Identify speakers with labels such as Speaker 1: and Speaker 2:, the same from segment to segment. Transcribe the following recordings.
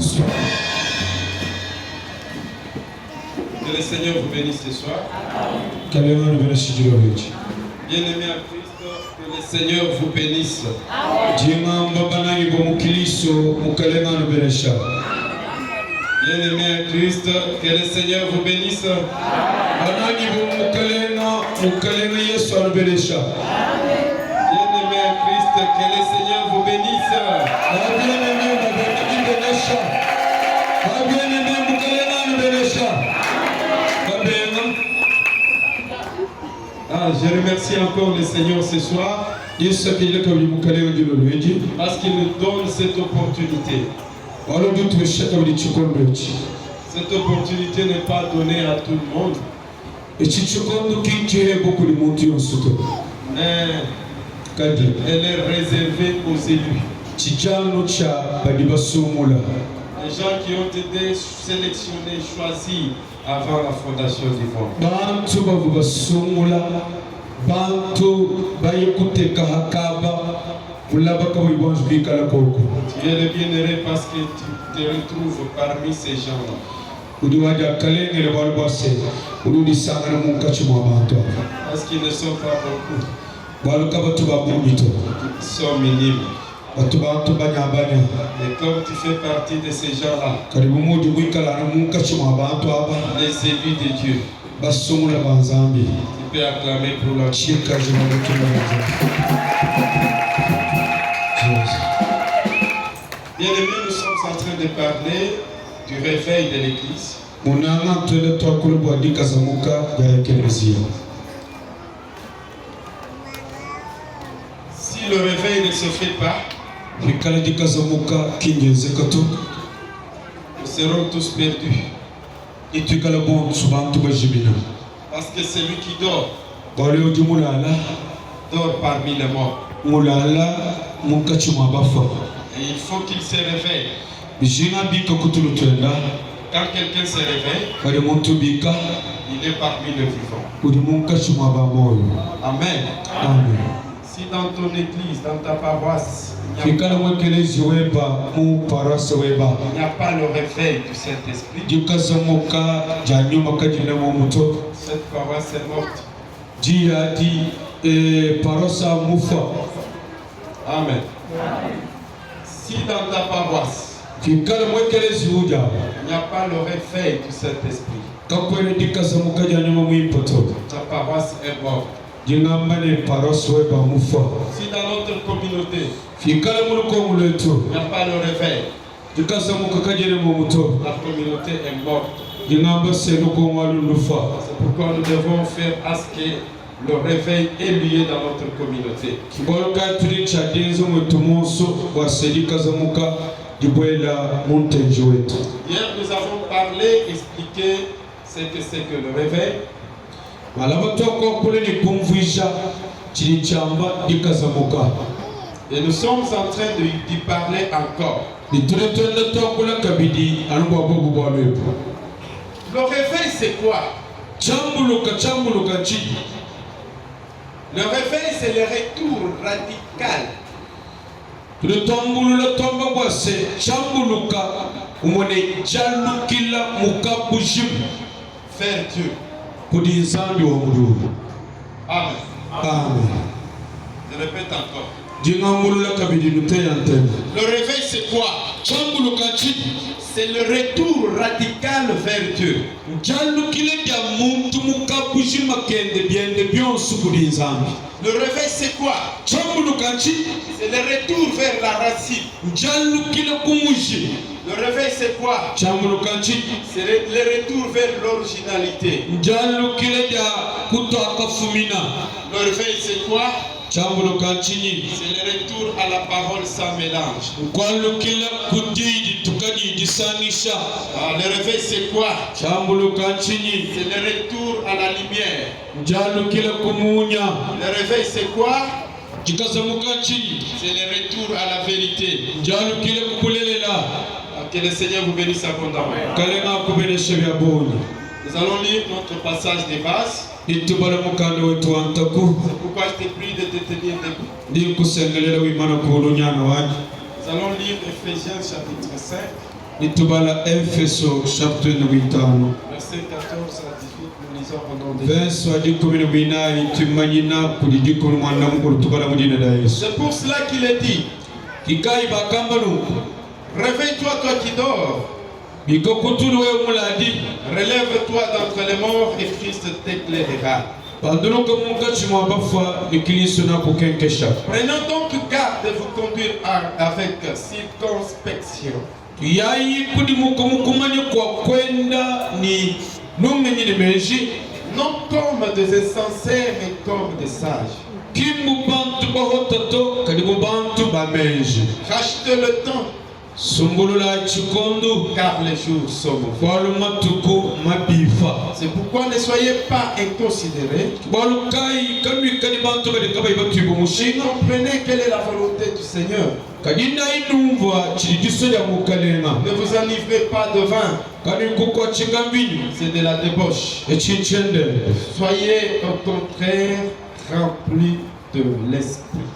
Speaker 1: soir.
Speaker 2: Que le Seigneur vous bénisse ce soir.
Speaker 1: Bien-aimé à
Speaker 2: Christ, que le Seigneur vous bénisse. Bien-aimé à Christ, que le Seigneur vous bénisse. Bien-aimé à Christ, que le Seigneur vous bénisse. Je remercie encore le Seigneur ce soir parce qu'il nous donne cette opportunité. Cette opportunité n'est pas donnée à tout le monde. Mais elle est réservée aux élus. Les gens qui ont été sélectionnés, choisis avant la fondation du monde. Tu es le bienheureux parce que tu te retrouves parmi ces gens-là. Parce qu'ils ne sont pas beaucoup. Ils sont minimes. Et comme tu fais partie de ces gens-là, les élus de Dieu, tu peux acclamer pour leur Dieu. Bien-aimés, nous sommes en train de parler du réveil de l'Église. Si le réveil ne se fait pas, nous serons tous perdus. Parce que celui qui dort, dort parmi les morts. Et il faut qu'il se réveille. Quand quelqu'un se réveille, il est parmi les vivants. Amen.
Speaker 3: Amen.
Speaker 2: Si dans ton église, dans ta paroisse, il n'y a pas le réveil du Saint-Esprit, cette paroisse est morte. Amen. Si dans ta paroisse, il n'y a pas le réveil du Saint-Esprit, ta paroisse est morte. Si dans notre communauté, il n'y a pas le réveil, la communauté est morte. C'est pourquoi nous devons faire à ce que le réveil ait lieu dans notre communauté. Hier, nous avons parlé, expliqué ce que c'est que le réveil. Et nous sommes en train d'y parler encore. Le réveil, c'est quoi? Le réveil, c'est le retour radical. Vers Dieu. Amen.
Speaker 3: Amen.
Speaker 2: Je répète encore.
Speaker 3: Le
Speaker 2: réveil, c'est quoi? C'est le retour radical vers Dieu. Le réveil, c'est quoi? C'est le retour vers la racine. Le réveil, c'est quoi? C'est le retour vers l'originalité. Le réveil, c'est quoi? C'est le retour à la parole sans mélange. Le réveil, c'est quoi? C'est le retour à la lumière. Le réveil, c'est quoi? C'est le retour à la vérité. Que le Seigneur vous bénisse abondamment. Nous allons lire notre passage de base. C'est pourquoi je te prie de te tenir debout. Nous allons lire Ephésiens chapitre 5. Nitubala Efeso chapitre 8.
Speaker 1: Verset 14 à 18, nous lisons au nom de
Speaker 2: Jésus.
Speaker 1: C'est pour cela qu'il est dit, réveille-toi toi qui dors, relève-toi d'entre les morts et Christ t'éclairera. Prenons donc garde de vous conduire avec circonspection. Non comme des insensés, mais comme des sages. Rachetez le temps, car les jours sont mauvais. C'est pourquoi ne soyez pas inconsidérés. Comprenez quelle est la volonté du Seigneur. Ne vous enivrez pas de vin, c'est de la débauche. Soyez au contraire remplis de l'esprit.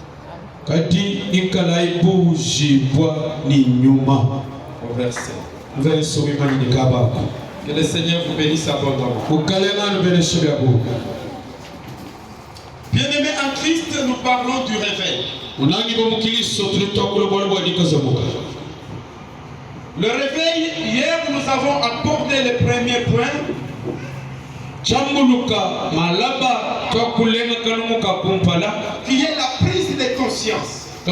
Speaker 1: Au verset. Que le Seigneur vous bénisse abondamment. Bien-aimés en Christ, nous parlons du réveil. Le réveil, hier nous avons abordé les premiers points. Qui est la prise de conscience. Nous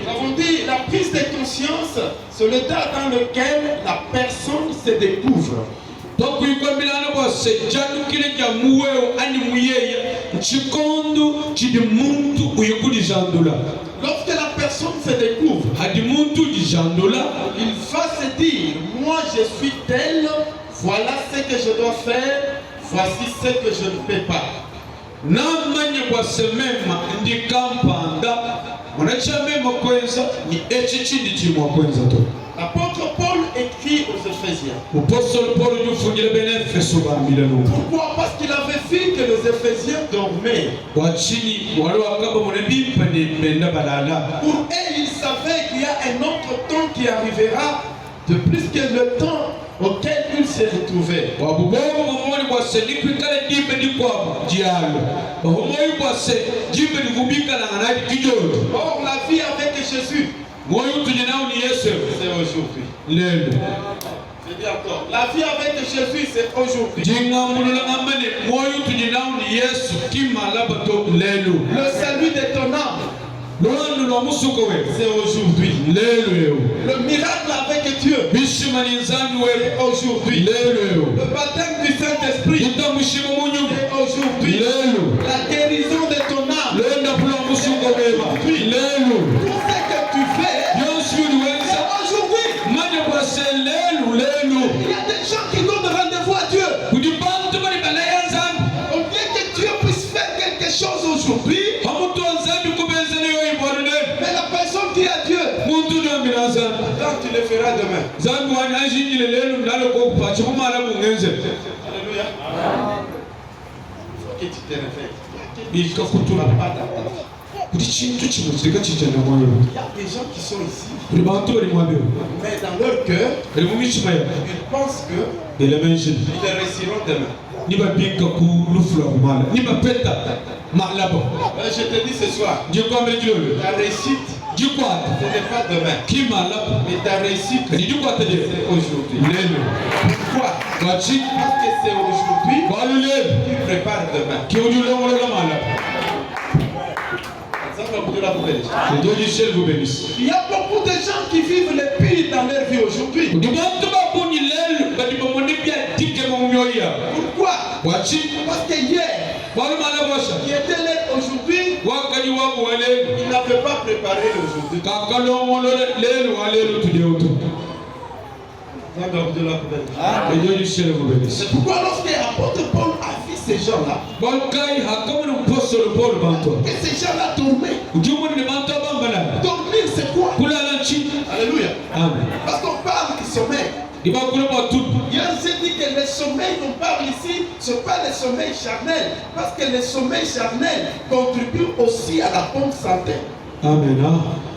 Speaker 1: avons dit la prise de conscience, c'est l'état dans lequel la personne se découvre. Lorsque la personne se découvre, il va se dire, moi je suis tel, voilà ce que je dois faire, voici ce que je ne peux pas. L'apôtre Paul écrit aux Éphésiens. Pourquoi? Parce qu'il avait vu que les Éphésiens dormaient. Pour eux, ils savaient qu'il y a un autre temps qui arrivera, de plus que le temps auquel ils se retrouvaient. Or, la vie avec Jésus, c'est aujourd'hui. Je dis encore, la vie avec Jésus, c'est aujourd'hui. Le salut de ton âme, c'est aujourd'hui. Le miracle avec Dieu, c'est aujourd'hui. Le baptême du Saint-Esprit, c'est aujourd'hui. La guérison de ton âme, c'est aujourd'hui. Tout ce que tu fais, c'est aujourd'hui. Il y a des gens qui donnent rendez-vous à Dieu. Au lieu que Dieu puisse faire quelque chose aujourd'hui, mais la personne qui a Dieu, quand tu le feras demain. Alléluia. Il faut que tu te réveilles. Il y a des gens qui sont ici, mais dans leur cœur, ils pensent qu'ils réussiront demain. Je te dis ce soir, ta réussite, ce n'est pas demain, mais ta réussite, c'est aujourd'hui. Pourquoi? Parce que c'est aujourd'hui que tu prépares demain. Il y a beaucoup de gens qui vivent le pire dans leur vie aujourd'hui. Pourquoi? Parce que hier, qui était là aujourd'hui, il n'avait pas préparé l'aujourd'hui. C'est pourquoi lorsque l'apôtre Paul a vu ces gens-là, que ces gens-là dormaient. Dormir, c'est quoi? Alléluia. Parce qu'on parle du sommeil. Il y a aussi dit que le sommeil qu'on parle ici, ce n'est pas le sommeil charnel. Parce que le sommeil charnel contribue aussi à la bonne santé. Amen.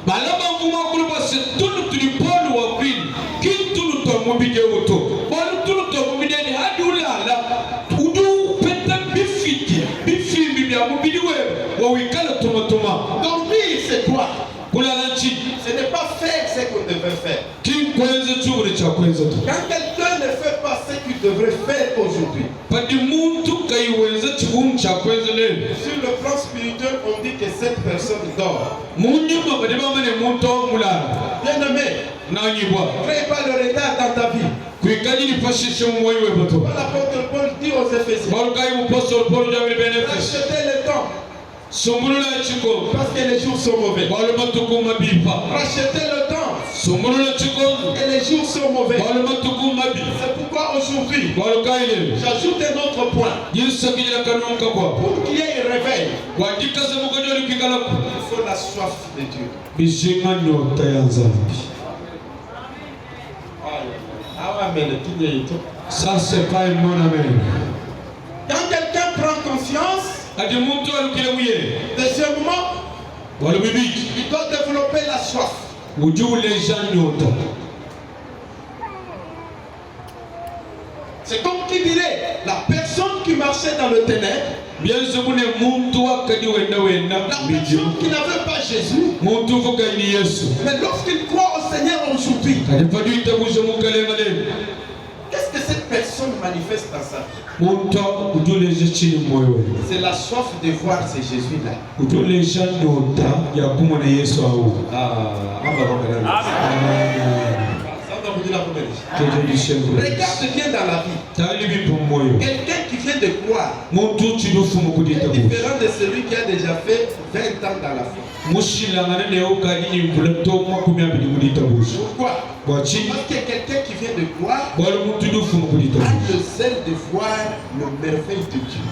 Speaker 1: Malama mvuma kuluba se tulu tulipolu wa kwini. Kitulu tomubide uto. Bolu tulu tomubide ni hadi ulala. Udu peta bifiki. Bifimbi bia mubidi wewe. Wawikala tumatuma.
Speaker 3: Dormir, c'est quoi?
Speaker 1: Ce
Speaker 3: n'est pas faire ce qu'on devrait faire.
Speaker 1: Quand
Speaker 3: quelqu'un ne fait pas ce qu'il devrait faire aujourd'hui, sur le plan spirituel, on dit que cette personne dort. Bien-aimé, ne crée pas le retard dans ta vie. L'apôtre Paul dit aux Éphésiens, rachetez le temps. Parce que les jours sont mauvais. Rachetez le temps. Et les jours sont mauvais. C'est pourquoi aujourd'hui, j'ajoute un autre point. Pour qu'il y ait un réveil, il faut la soif de Dieu.
Speaker 1: Ça, c'est pas un bon amen.
Speaker 3: Quand quelqu'un prend conscience, deuxièmement, il doit développer la soif. C'est comme qui dirait, la personne qui marchait dans le ténèbre, la personne qui n'avait pas Jésus, mais lorsqu'il croit au Seigneur aujourd'hui, qu'est-ce que cette personne manifeste dans sa vie? C'est la soif de voir ce Jésus-là. Regarde bien dans la vie. Quelqu'un qui vient de croire est différent de celui qui a déjà fait 20 ans dans la foi. Pourquoi? Parce que quelqu'un qui vient de croire a le zèle de voir le merveille de Dieu.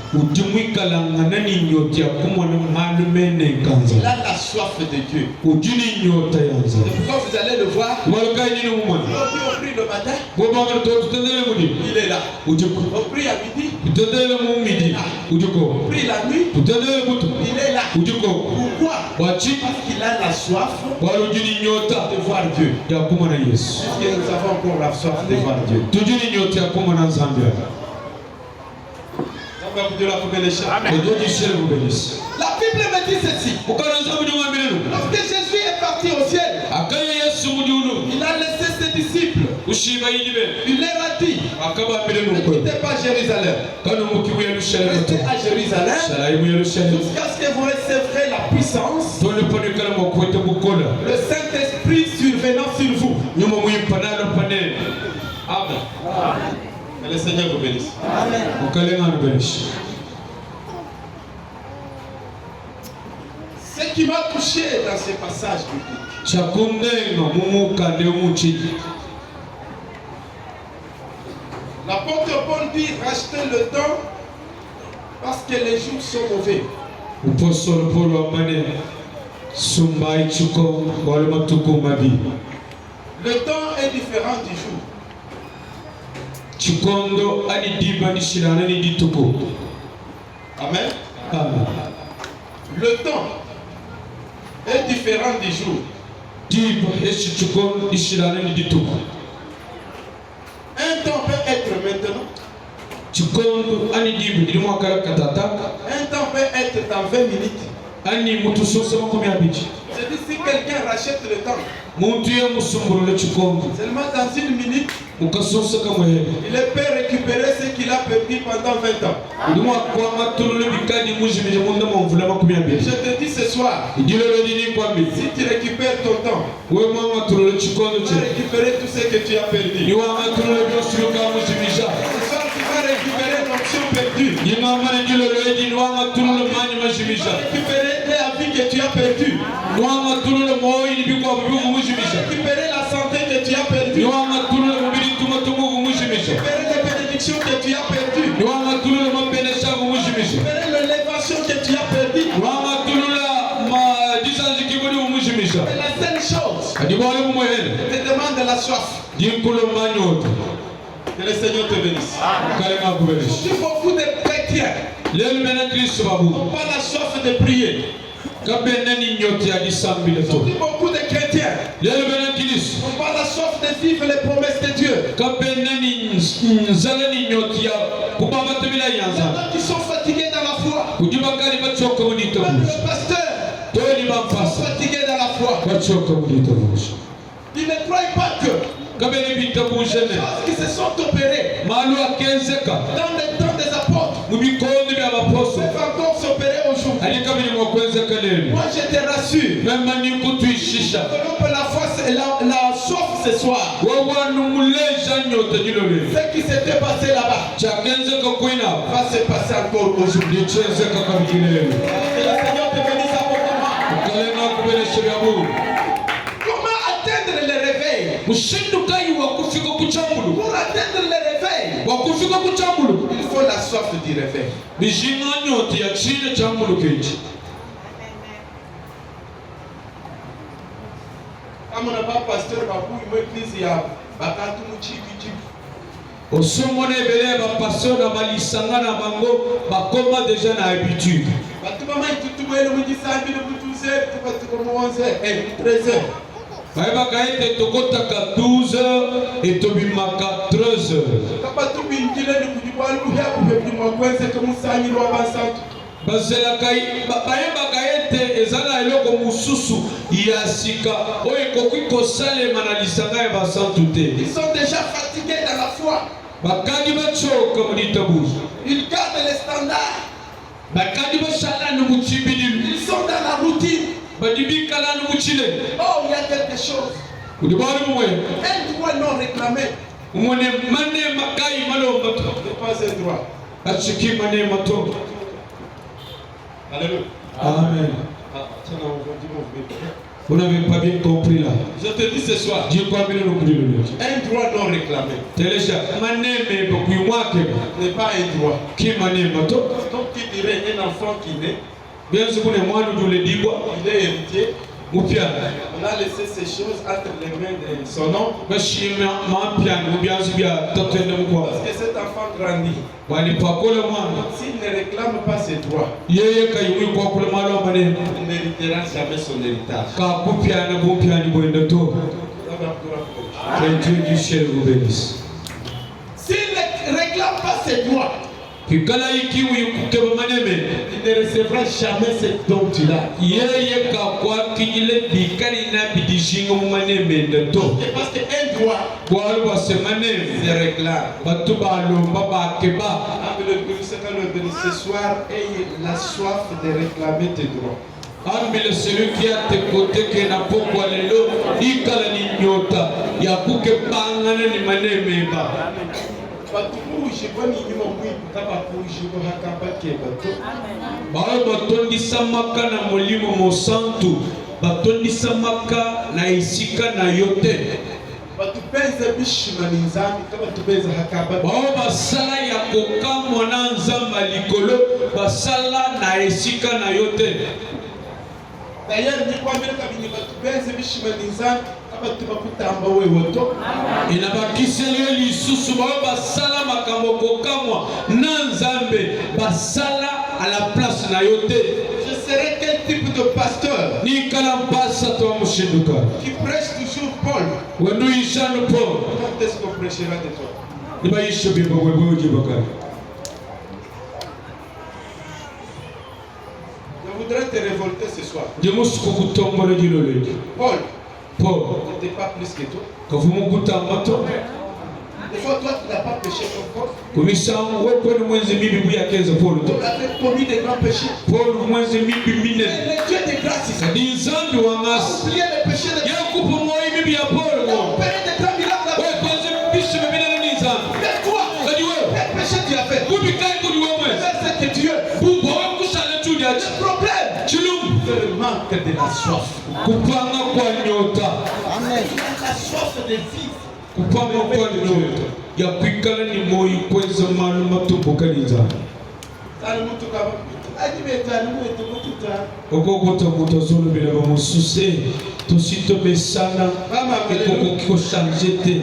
Speaker 3: Il a la soif de Dieu. C'est pourquoi vous allez le voir. On prie le matin, il est là. On prie à midi, il est là. On prie la nuit, il est là. Pourquoi? Parce qu'il a la soif de voir Dieu. Est-ce que nous avons encore la soif de voir Dieu? La Bible me dit ceci. Lorsque Jésus est parti au ciel, il a laissé ses disciples. Il leur a dit, ne quittez pas Jérusalem. Restez à Jérusalem jusqu'à ce que vous recevrez la puissance, le Saint-Esprit survenant sur vous. Amen. Que le Seigneur vous bénisse. Amen. Ce qui m'a touché dans ces passages bibliques, l'apôtre Paul dit rachetez le temps parce que les jours sont mauvais. Le temps est différent du jour. Amen. Le temps est différent du jour. Un temps peut être maintenant. Un temps peut être dans 20 minutes. Je dis si quelqu'un rachète le temps, seulement dans une minute, il peut récupérer ce qu'il a perdu pendant 20 ans. Je te dis ce soir, si tu récupères ton temps, tu vas récupérer tout ce que tu as perdu. Ce soir, tu vas récupérer l'option perdue. Tu vas récupérer la vie que tu as perdue. Tu vas récupérer la santé que tu as perdue. Tu vas récupérer les bénédictions que tu as perdues. Tu vas récupérer l'élévation que tu as perdue. C'est la seule chose. Je te demande la soif. Que le Seigneur te bénisse. Aujourd'hui, beaucoup de chrétiens n'ont pas la soif de prier.
Speaker 1: Aujourd'hui, beaucoup de chrétiens ont pas la soif de vivre les promesses de Dieu. Maintenant qu'ils sont fatigués dans la foi. Même le pasteur sont fatigués dans la foi. Ils ne croient pas que les choses qui se sont opérées dans le temps des apôtres peuvent encore s'opérer aujourd'hui. Moi je te rassure que la soif ce soir, ce qui s'était passé là-bas va se passer encore aujourd'hui. Que le Seigneur te bénisse abondamment. Comment atteindre le réveil? Pour atteindre le réveil, il faut la soif du réveil. Comme on n'a pas pasteur, il église ya bakatu muchibi.
Speaker 3: Osomone bele ba pasteur na malisanga na bango bakoma déjà na habitude.
Speaker 1: Batuma tutu bele mujisambi le butuze tubatu comme 11h 13h.
Speaker 3: Baeba kaite tokotaka 12h et tobimaka 13h.
Speaker 1: Kapatu bingile ni kujibwalu ya kubebimwa kwenze kemusanyi lwa basantu.
Speaker 3: Bazela kai baeba kaite ezala eloko mususu ya sika oyo koki kosalema na lisanga ya basantu te.
Speaker 1: Ils sont déjà fatigués dans la foi.
Speaker 3: Bakadi bachoka mulitabuzi.
Speaker 1: Ils gardent les standards.
Speaker 3: Bakadi bashala no muchibili.
Speaker 1: Ils sont dans la routine.
Speaker 3: Badibi kala no muchile.
Speaker 1: Oh, il y a quelque chose.
Speaker 3: Kudibari mwe.
Speaker 1: Un droit non réclamé.
Speaker 3: Umone mane makai malo mato.
Speaker 1: C'est pas un droit.
Speaker 3: Achiki mane mato.
Speaker 1: Alléluia.
Speaker 3: Amen. Vous n'avez pas bien compris là.
Speaker 1: Je te dis ce soir.
Speaker 3: Dieu quoi bien nous
Speaker 1: un droit non réclamé.
Speaker 3: Télécha maneme beaucoup moi
Speaker 1: n'est pas un droit.
Speaker 3: Qui maneme mato.
Speaker 1: Donc qui dirait un enfant qui naît.
Speaker 3: Bien sûr que moi nous le dis quoi.
Speaker 1: Il est héritier.
Speaker 3: On
Speaker 1: a laissé ces choses entre les mains de son oncle. Parce que cet enfant grandit. S'il ne réclame pas ses droits, il n'héritera jamais son héritage.
Speaker 3: Que Dieu du ciel vous bénisse.
Speaker 1: S'il ne réclame pas ses droits,
Speaker 3: il
Speaker 1: ne recevra jamais ce dont il a. Parce qu'un droit se réclame. Ce soir, ayez la soif de réclamer tes droits.
Speaker 3: Ambile celui qui a tes côtés qui n'a pas quoi le lot, il kala ni nyota, ya kuke pangana ni manemeba. Batondi samaka na molimo mosantu, batondi samaka na isika na yote. Basala ya kokamwa na nzamba likolo, basala na isika na yote.
Speaker 1: D'ailleurs,
Speaker 3: inabakisele lisusu basala makambo kokamwa na nzambe basala à la place na yote.
Speaker 1: Je serai quel type de pasteur
Speaker 3: ni kala mpasa to mushinduka
Speaker 1: qui prêche toujours Paul.
Speaker 3: Wenu ishano Paul.
Speaker 1: Quand est-ce qu'on prêchera de toi?
Speaker 3: Niba yisho bibo wewe jibaka.
Speaker 1: Je voudrais te révolter ce soir. Paul n'était pas plus que toi. Des fois, toi, tu n'as pas péché comme Paul.
Speaker 3: On
Speaker 1: avait commis des grands péchés. Mais le Dieu de grâce, il a oublié le péché de Paul. Il a opéré des grands miracles. Mais toi, quel péché tu as fait? C'est que Dieu. Le problème, c'est le manque de la soif.
Speaker 3: Amen.
Speaker 1: La soif de vivre.
Speaker 3: Kupanga kwa nyota ya kwikala ni moyo kweza manu matumbukaniriza okokota mutazolo bila bamususe tositobesana ekoko kiko changer te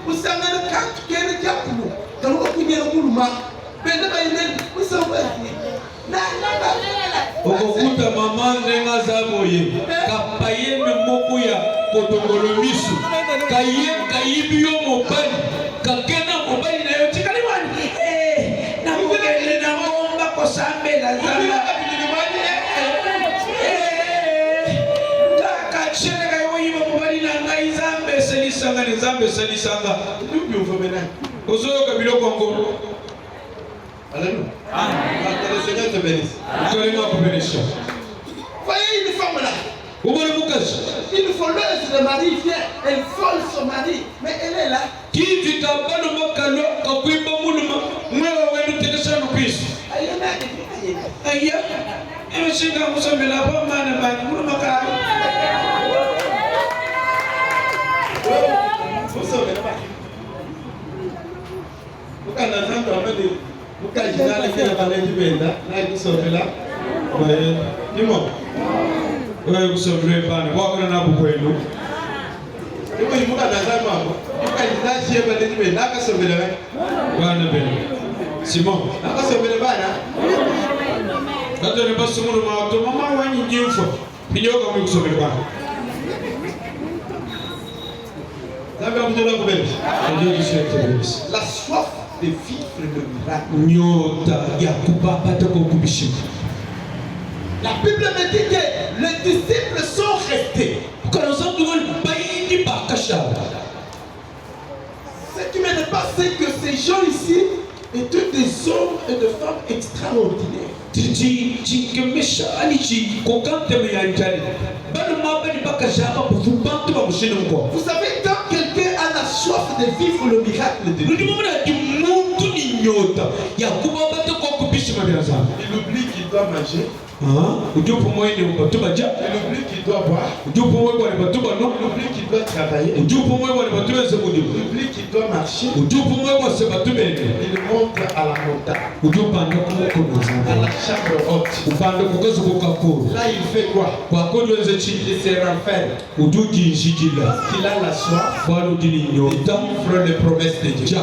Speaker 1: usangana kantu kene jakuno kaluka kunyera muluma bende bayine usangana
Speaker 3: Okukuta mama nenga zaboye kapaye moko ya kotongolo misu kayibi yo mobali kakena mobali na yo tikali wani na mokele na momba kosambela zamba kakachele kayo yiba mobali na ngai zambe selisanga
Speaker 2: Lubi ufomena.
Speaker 3: ozoyoka biloko ngolo.
Speaker 2: Alléluia. Que le Seigneur te bénisse.
Speaker 1: Voyez une femme là.
Speaker 3: Une
Speaker 1: voleuse de mari vient, elle vole son mari, mais elle est là.
Speaker 3: Qui dit qu'à pas le macalo, qu'à quoi pas mouluma, moi on va nous tenir ça nous puisse. Aïe, et monsieur quand vous sommes là, pas mal, mouluma car.
Speaker 2: Vous savez pas. Vous quand on entend parler vous quand je n'allais pas parler du Benda, là vous savez là. Dis-moi.
Speaker 3: Oui, vous savez pas, moi on a beaucoup de nous.
Speaker 2: Et moi, je me dis,
Speaker 3: Simon. Quand on est pas sur le marteau, maman, on y dit une fois. Puis il y a comme vous savez pas.
Speaker 1: La soif de vivre le miracle. La Bible me dit que les disciples sont restés. Ce qui me dépasse, c'est que ces gens ici étaient des hommes et des femmes extraordinaires. Vous savez, quand quelqu'un a la soif de vivre le miracle de Dieu, il oublie qu'il doit manger. Il oublie qu'il doit boire. Il oublie qu'il doit travailler. Il oublie qu'il doit marcher. Il monte à la montagne, à la chambre haute. Là, il fait quoi? Il se renferme. Il a la soif de vivre les promesses de Dieu.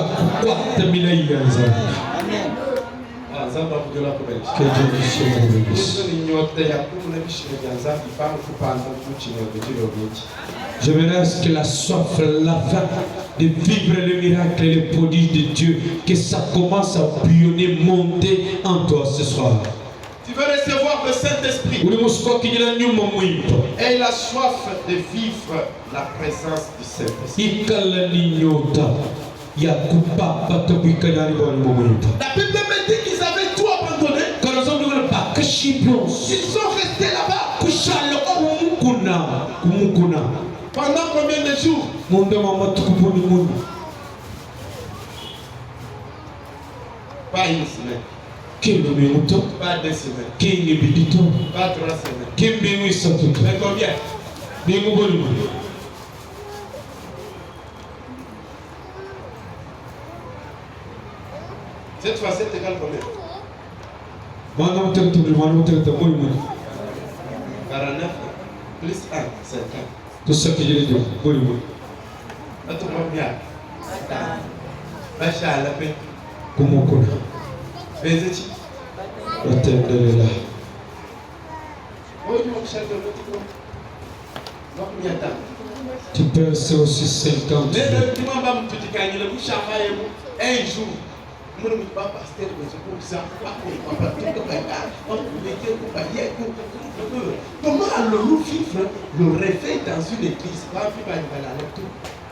Speaker 3: J'aimerais à ce que la soif, la faim de vivre le miracle et le prodige de Dieu, que ça commence à bouillonner, monter en toi ce soir.
Speaker 1: Tu veux recevoir le Saint-Esprit et la soif de vivre la présence du Saint-Esprit. La Bible me dit qu'ils avaient tout abandonné. Ils sont restés là-bas. Pendant combien de jours? Pas une semaine. Pas 2 semaines. Pas 3 semaines. Mais combien? Cette fois, c'est égal combien?
Speaker 2: 49
Speaker 1: plus 1, 50.
Speaker 3: Tout ça que je l'ai dit. Tu peux rester aussi 50.
Speaker 1: Un jour, comment allons-nous vivre le réveil dans une église?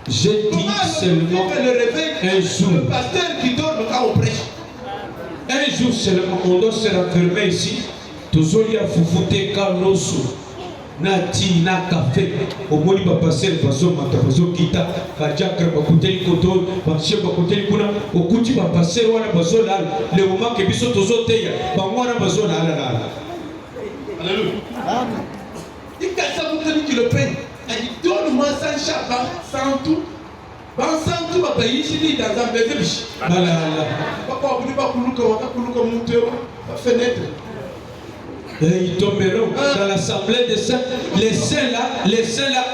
Speaker 3: J'ai dit seulement
Speaker 1: le réveil
Speaker 3: un jour.
Speaker 1: Le pasteur qui dort quand on prêche.
Speaker 3: Un jour seulement, on doit se renfermer ici. Toujours il y a Foufoute Carlosu. Nati na café au moni ba passer bazo mata bazo kita kajakra ba kuteli koto ba sheba kuteli kuna okuti ba passer wana bazo la le moment que biso tozo teya ba ngwana bazo la.
Speaker 1: Alléluia. Amen. Il ça vous tenir qui le paye. Il dit donne-moi 100 chapa, 100 tout. Ban 100 tout ba payer ici dans un bébé biche.
Speaker 3: Malala.
Speaker 1: Papa vous ne pas kuluka monter fenêtre.
Speaker 3: Et ils tomberont dans l'assemblée des saints, les saints là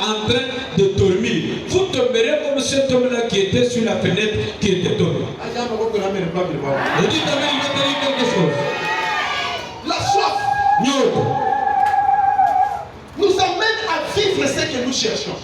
Speaker 3: en train de dormir. Vous tomberez comme cet homme-là qui était sur la fenêtre, qui était tombé.
Speaker 1: Je dis, il va te dire quelque chose. La que nous cherchons.